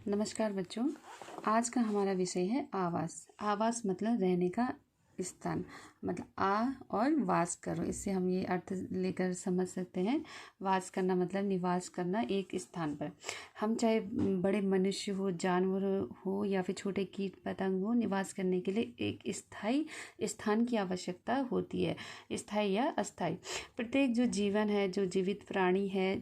नमस्कार बच्चों। आज का हमारा विषय है आवास। आवास मतलब रहने का स्थान, मतलब आ और वास करो, इससे हम ये अर्थ लेकर समझ सकते हैं। वास करना मतलब निवास करना एक स्थान पर। हम चाहे बड़े मनुष्य हो, जानवर हो या फिर छोटे कीट पतंग हो, निवास करने के लिए एक स्थायी स्थान की आवश्यकता होती है, स्थायी या अस्थायी। प्रत्येक जो जीवन है, जो जीवित प्राणी है,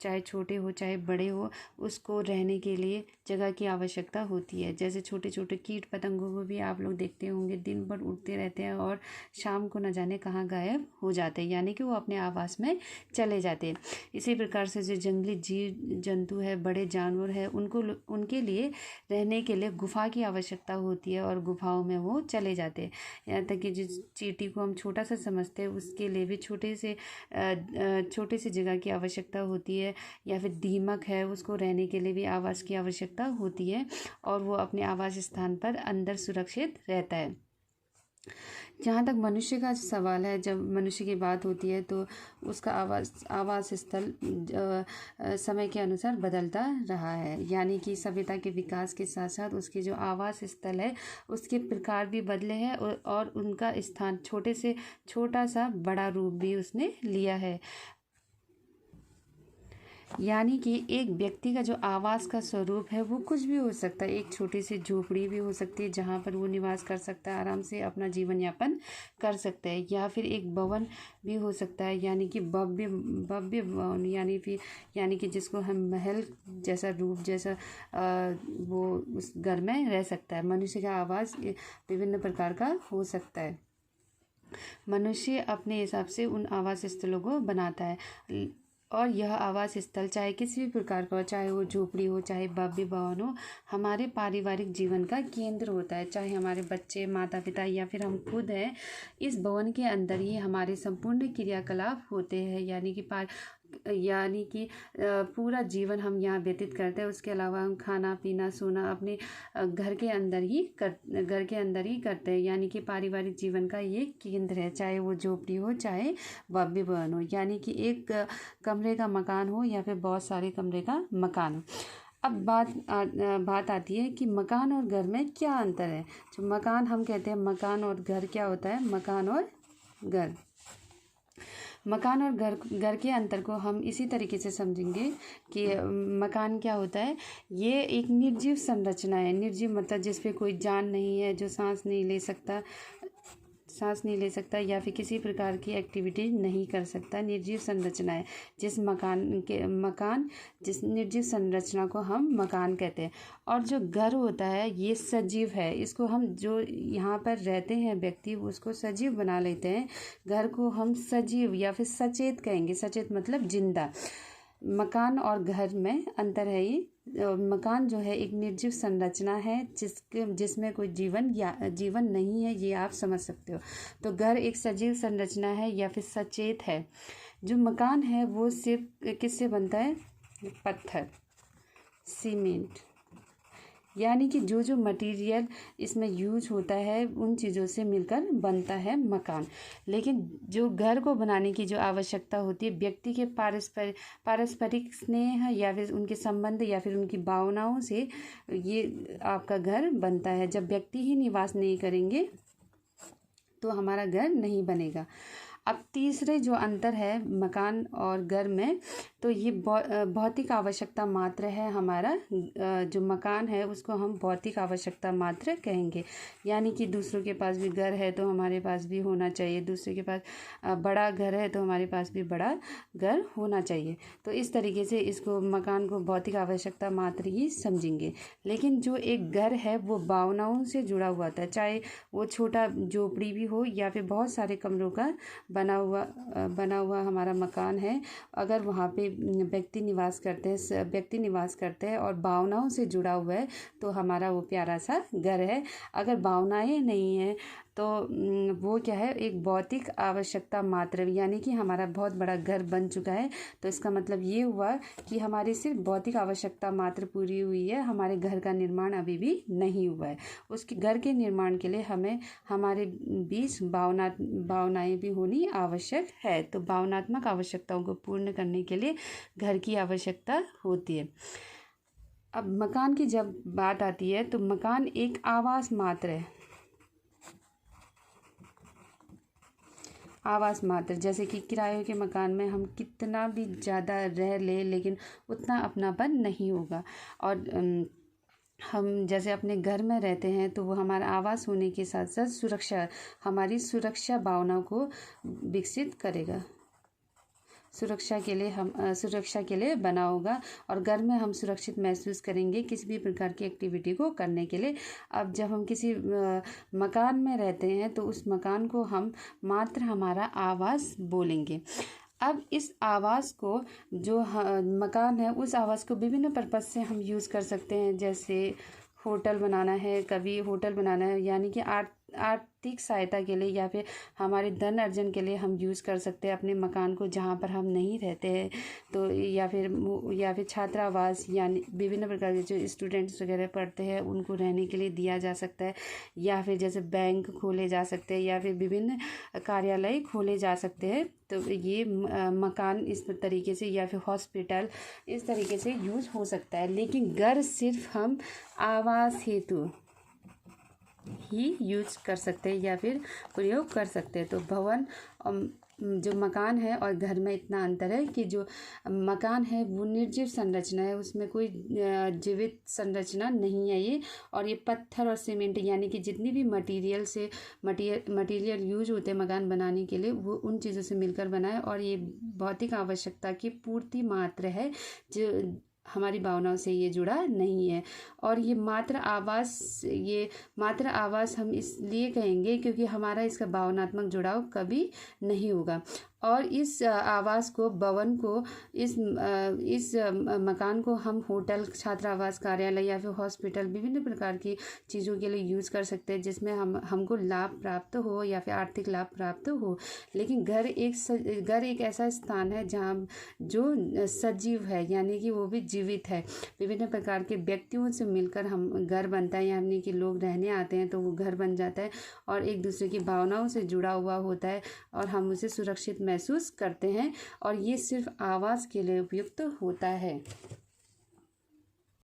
चाहे छोटे हो चाहे बड़े हो, उसको रहने के लिए जगह की आवश्यकता होती है। जैसे छोटे छोटे कीट पतंगों को भी आप लोग देखते होंगे, दिन भर उड़ते रहते हैं और शाम को न जाने कहाँ गायब हो जाते हैं, यानी कि वो अपने आवास में चले जाते हैं। इसी प्रकार से जो जंगली जीव जंतु है, बड़े जानवर है, उनके लिए रहने के लिए गुफा की आवश्यकता होती है और गुफाओं में वो चले जाते हैं। यहाँ तक कि जिस चींटी को हम छोटा सा समझते हैं, उसके लिए भी छोटे से जगह की आवश्यकता होती है। या फिर दीमक है, उसको रहने के लिए भी आवास की आवश्यकता होती है और वो अपने आवास स्थान पर अंदर सुरक्षित रहता है। जहाँ तक मनुष्य का सवाल है, जब मनुष्य की बात होती है तो उसका आवास स्थल समय के अनुसार बदलता रहा है, यानी कि सभ्यता के विकास के साथ साथ उसके जो आवास स्थल है उसके प्रकार भी बदले हैं और उनका स्थान छोटा सा बड़ा रूप भी उसने लिया है। यानी कि एक व्यक्ति का जो आवास का स्वरूप है वो कुछ भी हो सकता है। एक छोटी सी झोपड़ी भी हो सकती है जहाँ पर वो निवास कर सकता है, आराम से अपना जीवन यापन कर सकता है। या फिर एक भवन भी हो सकता है, यानी कि भव्य भवन, यानी कि जिसको हम महल जैसा रूप जैसा वो उस घर में रह सकता है। मनुष्य का आवास विभिन्न प्रकार का हो सकता है। मनुष्य अपने हिसाब से उन आवास स्थलों को बनाता है और यह आवास स्थल चाहे किसी भी प्रकार का हो, चाहे वो झोपड़ी हो चाहे भव्य भवन हो, हमारे पारिवारिक जीवन का केंद्र होता है। चाहे हमारे बच्चे, माता पिता या फिर हम खुद हैं, इस भवन के अंदर ही हमारे संपूर्ण क्रियाकलाप होते हैं, यानी कि पूरा जीवन हम यहाँ व्यतीत करते हैं। उसके अलावा हम खाना पीना सोना अपने घर के अंदर ही करते हैं, यानी कि पारिवारिक जीवन का ये केंद्र है। चाहे वो झोपड़ी हो चाहे भव्य भवन हो, यानी कि एक कमरे का मकान हो या फिर बहुत सारे कमरे का मकान हो। अब बात आती है कि मकान और घर में क्या अंतर है। जो मकान हम कहते हैं, मकान और घर क्या होता है? मकान और घर के अंतर को हम इसी तरीके से समझेंगे कि मकान क्या होता है? ये एक निर्जीव संरचना है। निर्जीव मतलब जिस पे कोई जान नहीं है, जो सांस नहीं ले सकता या फिर किसी प्रकार की एक्टिविटी नहीं कर सकता, निर्जीव संरचना है। जिस निर्जीव संरचना को हम मकान कहते हैं। और जो घर होता है ये सजीव है। इसको हम जो यहाँ पर रहते हैं व्यक्ति, उसको सजीव बना लेते हैं। घर को हम सजीव या फिर सचेत कहेंगे। सचेत मतलब जिंदा। मकान और घर में अंतर है ये। मकान जो है एक निर्जीव संरचना है जिसमें कोई जीवन नहीं है, ये आप समझ सकते हो। तो घर एक सजीव संरचना है या फिर सचेत है। जो मकान है वो सिर्फ किससे बनता है? पत्थर, सीमेंट, यानी कि जो मटेरियल इसमें यूज होता है उन चीज़ों से मिलकर बनता है मकान। लेकिन जो घर को बनाने की जो आवश्यकता होती है, व्यक्ति के पारस्परिक स्नेह या फिर उनके संबंध या फिर उनकी भावनाओं से ये आपका घर बनता है। जब व्यक्ति ही निवास नहीं करेंगे तो हमारा घर नहीं बनेगा। अब तीसरे जो अंतर है मकान और घर में, तो ये भौतिक आवश्यकता मात्र है। हमारा जो मकान है उसको हम भौतिक आवश्यकता मात्र कहेंगे, यानी कि दूसरों के पास भी घर है तो हमारे पास भी होना चाहिए। दूसरे के पास बड़ा घर है तो हमारे पास भी बड़ा घर होना चाहिए। तो इस तरीके से इसको मकान को भौतिक आवश्यकता मात्र ही समझेंगे। लेकिन जो एक घर है वो भावनाओं से जुड़ा हुआ था, चाहे वो छोटा झोपड़ी भी हो या फिर बहुत सारे कमरों का बना हुआ हमारा मकान है। अगर वहाँ पे व्यक्ति निवास करते हैं और भावनाओं से जुड़ा हुआ है तो हमारा वो प्यारा सा घर है। अगर भावनाएं नहीं है तो वो क्या है? एक भौतिक आवश्यकता मात्र, यानी कि हमारा बहुत बड़ा घर बन चुका है। तो इसका मतलब ये हुआ कि हमारी सिर्फ भौतिक आवश्यकता मात्र पूरी हुई है, हमारे घर का निर्माण अभी भी नहीं हुआ है। उसके घर के निर्माण के लिए हमें हमारे बीच भावनाएं भी होनी आवश्यक है। तो भावनात्मक आवश्यकताओं को पूर्ण करने के लिए घर की आवश्यकता होती है। अब मकान की जब बात आती है तो मकान एक आवास मात्र है। आवास मात्र, जैसे कि किराए के मकान में हम कितना भी ज़्यादा रह ले लेकिन उतना अपनापन नहीं होगा। और हम जैसे अपने घर में रहते हैं तो वो हमारा आवास होने के साथ साथ सुरक्षा, हमारी सुरक्षा भावना को विकसित करेगा। सुरक्षा के लिए बना होगा और घर में हम सुरक्षित महसूस करेंगे किसी भी प्रकार की एक्टिविटी को करने के लिए। अब जब हम किसी मकान में रहते हैं तो उस मकान को हम मात्र हमारा आवास बोलेंगे। अब इस आवास को जो मकान है उस आवास को विभिन्न पर्पज़ से हम यूज़ कर सकते हैं। जैसे होटल बनाना है, कभी होटल बनाना है यानी कि आर्थिक सहायता के लिए या फिर हमारे धन अर्जन के लिए हम यूज़ कर सकते हैं अपने मकान को जहाँ पर हम नहीं रहते हैं। तो या फिर छात्रावास यानी विभिन्न प्रकार के जो स्टूडेंट्स वगैरह पढ़ते हैं उनको रहने के लिए दिया जा सकता है। या फिर जैसे बैंक खोले जा सकते हैं या फिर विभिन्न कार्यालय खोले जा सकते हैं। तो ये मकान इस तरीके से या फिर हॉस्पिटल इस तरीके से यूज़ हो सकता है। लेकिन घर सिर्फ हम आवास हेतु ही यूज कर सकते हैं या फिर प्रयोग कर सकते हैं। तो भवन जो मकान है और घर में इतना अंतर है कि जो मकान है वो निर्जीव संरचना है, उसमें कोई जीवित संरचना नहीं है ये। और ये पत्थर और सीमेंट यानी कि जितनी भी मटेरियल यूज होते हैं मकान बनाने के लिए वो उन चीज़ों से मिलकर बना है। और ये भौतिक आवश्यकता की पूर्ति मात्र है, जो हमारी भावनाओं से ये जुड़ा नहीं है। और ये मात्र आवास हम इसलिए कहेंगे क्योंकि हमारा इसका भावनात्मक जुड़ाव कभी नहीं होगा। और इस आवास को, भवन को, इस मकान को हम होटल, छात्रावास, कार्यालय या फिर हॉस्पिटल विभिन्न प्रकार की चीज़ों के लिए यूज़ कर सकते हैं जिसमें हमको लाभ प्राप्त हो या फिर आर्थिक लाभ प्राप्त हो। लेकिन घर एक ऐसा स्थान है जहाँ जो सजीव है यानी कि वो भी जीवित है। विभिन्न प्रकार के व्यक्तियों से मिलकर हम घर बनता है यानी कि लोग रहने आते हैं तो वो घर बन जाता है और एक दूसरे की भावनाओं से जुड़ा हुआ होता है और हम उसे सुरक्षित महसूस करते हैं। और ये सिर्फ आवास के लिए उपयुक्त होता है।